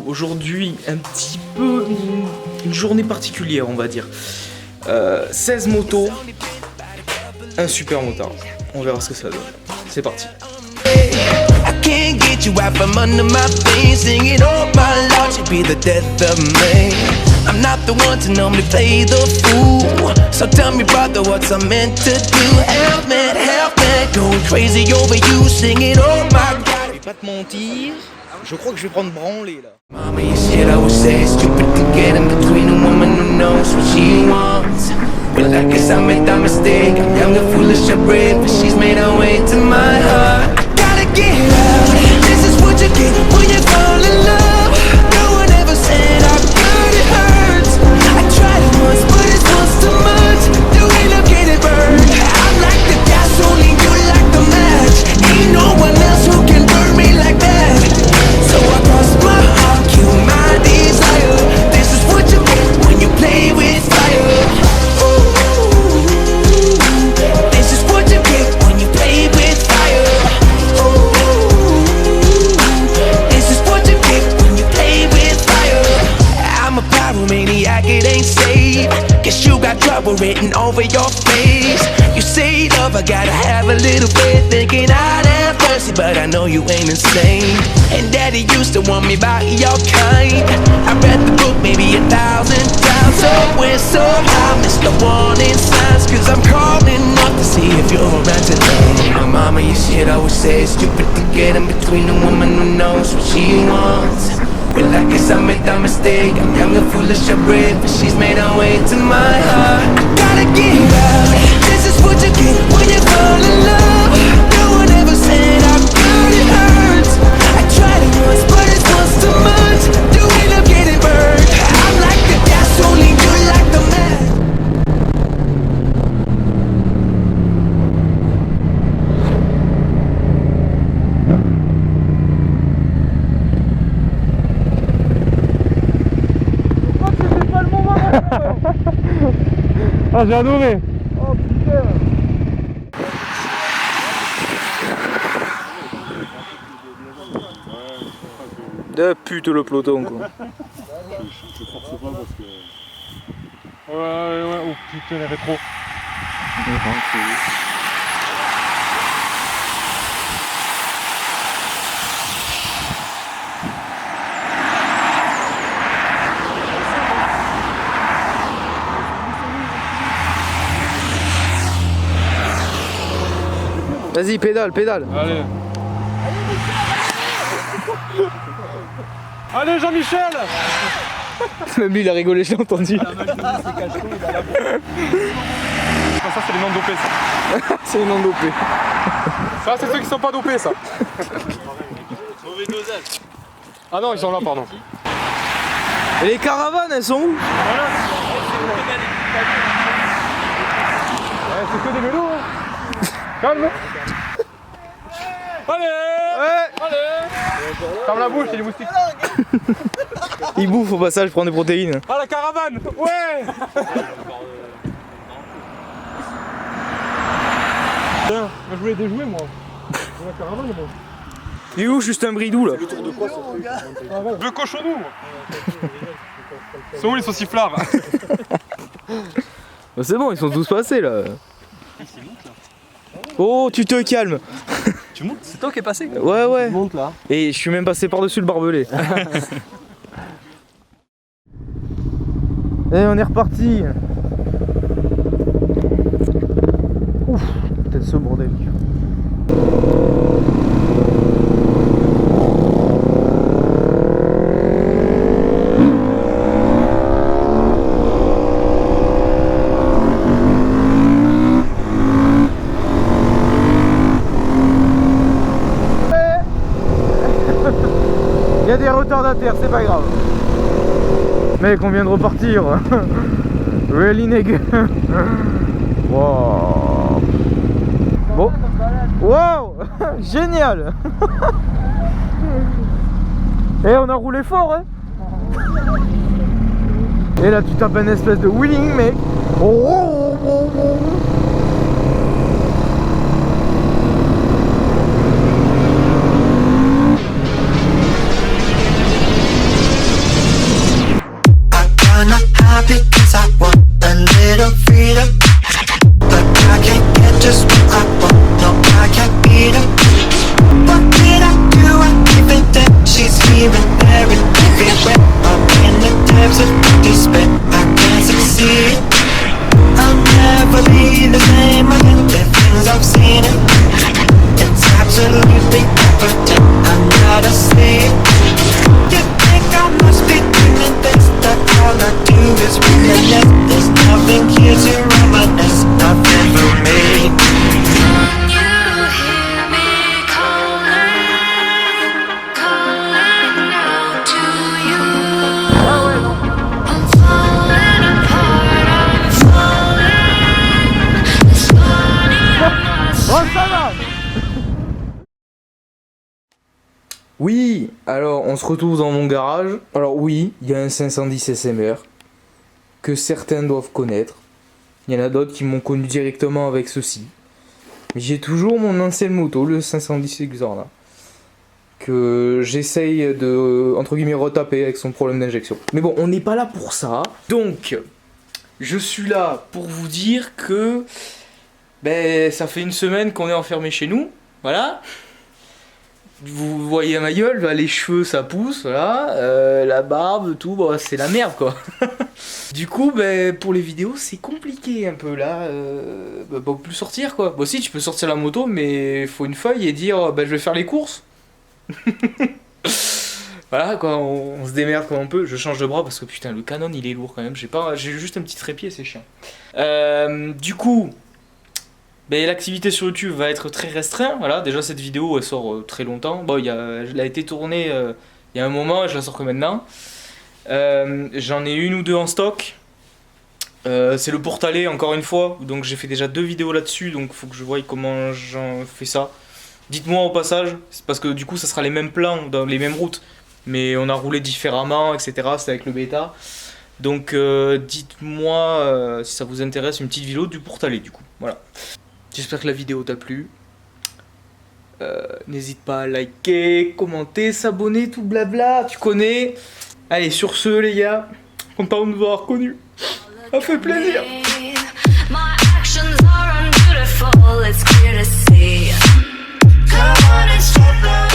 Aujourd'hui, un petit peu une journée particulière, on va dire. 16 motos, un super motard. On verra ce que ça donne. C'est parti. I can't get you out from under my feet. Singing, oh my Lord, you'd be the death of me. I'm not the one to normally play the fool. So tell me, brother, what's I meant to do? Help me, going crazy over you. Singing, oh my God. Je vais pas te mentir, je crois que je vais prendre branlée là. Mama, you said I was say it's stupid to get in between a woman who knows what she wants. Well, I guess I made that mistake. I'm young and foolish, I'm brave, but she's made her way to my heart. I gotta get out. This is what you get when you fall in love. No one ever said how good it hurts. I tried it once, but it's once too much. The way look at it burn. I'm like the gas, only you like the match. Ain't no one else who can burn me like that. So I crossed my heart, kill my desire. This is what you get when you play with fire. This is what you get when you play with fire. This is what you get when you play with fire. I'm a pyromaniac, it ain't safe. Guess you got trouble written over your face. You say love, I gotta have a little faith. Thinking I'd have mercy, but I know you ain't insane. And daddy used to want me by your kind. I read the book maybe 1,000 times. So we're so high, missed the warning signs. Cause I'm calling up to see if you're around today. My mama used to always say it's stupid to get in between a woman who knows what she wants. Well, I guess I made that mistake. I'm young and foolish, I'm brave, but she's made her way to my heart. I gotta get out. This is what you get when you fall in love. No one ever said how good it hurts. I tried it once, but it's once too much. Do we look at it burn? I'm like the gas, only you like the man. Ah, j'ai adoré. Oh putain. De pute le peloton quoi. Je force pas parce que... Ouais, oh putain les rétros. Vas-y, pédale. Allez. Allez Jean-Michel. Même lui il a rigolé, je l'ai entendu. Ça c'est les non dopés ça. C'est les non dopés. Ça c'est ceux qui sont pas dopés ça. Mauvais dosage. Ah non ils sont là pardon. Et les caravanes elles sont où? Voilà. Ouais, c'est que des vélos hein. Calme. Allez. Ouais. Allez. Ferme la bouche, c'est des moustiques. Il bouffe au passage, prend des protéines. Ah la caravane. Ouais. Tiens, je voulais déjouer moi. La caravane moi. Il est où Justin Bridou là? Le cochonou. Ils sont où les sauciflards? Bah, c'est bon, ils sont tous passés là. Oh, tu te calmes. Tu montes? C'est toi qui es passé? Ouais. Tu montes là. Et je suis même passé par-dessus le barbelé. Et on est reparti. Ouf, peut-être ce bordel. Il y a des retardataires, c'est pas grave. Mec, on vient de repartir. Really nigga. Wow. Bon. Wow. Génial. Et on a roulé fort, hein. Et là, tu tapes une espèce de wheeling, mec. Because I want a little freedom, but I can't get just what I want. No, I can't beat her. What did I do? I give it that she's here and there and everywhere. I'm in the depths of despair. I can't succeed. I'll never be the same again. The things I've seen, it's absolutely evident. I'm not asleep. You think I must be dreaming this? That all I do is reminisce. There's nothing here to reminisce I've ever made. Can you hear me calling, calling out to you? I'm falling apart, I'm falling. It's funny, I'm not Oui, alors on se retrouve dans mon garage. Alors oui, il y a un 510 SMR que certains doivent connaître. Il y en a d'autres qui m'ont connu directement avec ceci. Mais j'ai toujours mon ancienne moto, le 510 Exorna, que j'essaye de, entre guillemets, retaper avec son problème d'injection. Mais bon, on n'est pas là pour ça. Donc, je suis là pour vous dire que ça fait une semaine qu'on est enfermé chez nous. Voilà. Vous voyez ma gueule, bah, les cheveux ça pousse, voilà, la barbe, tout, bah, c'est la merde quoi. Du coup, pour les vidéos, c'est compliqué un peu là, pas plus sortir quoi. Bon, si tu peux sortir la moto, mais faut une feuille et dire, je vais faire les courses. Voilà quoi, on se démerde comme on peut. Je change de bras parce que putain, le Canon il est lourd quand même. J'ai juste un petit trépied, c'est chiant. Du coup. L'activité sur YouTube va être très restreinte. Voilà, déjà cette vidéo elle sort très longtemps. Bon, elle a été tournée il y a un moment et je la sors que maintenant. J'en ai une ou deux en stock. C'est le Portalet encore une fois. Donc j'ai fait déjà 2 vidéos là-dessus. Donc il faut que je voie comment j'en fais ça. Dites-moi au passage. C'est parce que du coup ça sera les mêmes plans, dans les mêmes routes. Mais on a roulé différemment, etc. C'est avec le bêta. Donc dites-moi si ça vous intéresse une petite vidéo du Portalet du coup. Voilà. J'espère que la vidéo t'a plu. N'hésite pas à liker, commenter, s'abonner, tout blabla, tu connais. Allez, sur ce les gars, content de vous avoir connu. Ça fait plaisir. My actions are unbeautiful, it's clear to see. Come on and step up.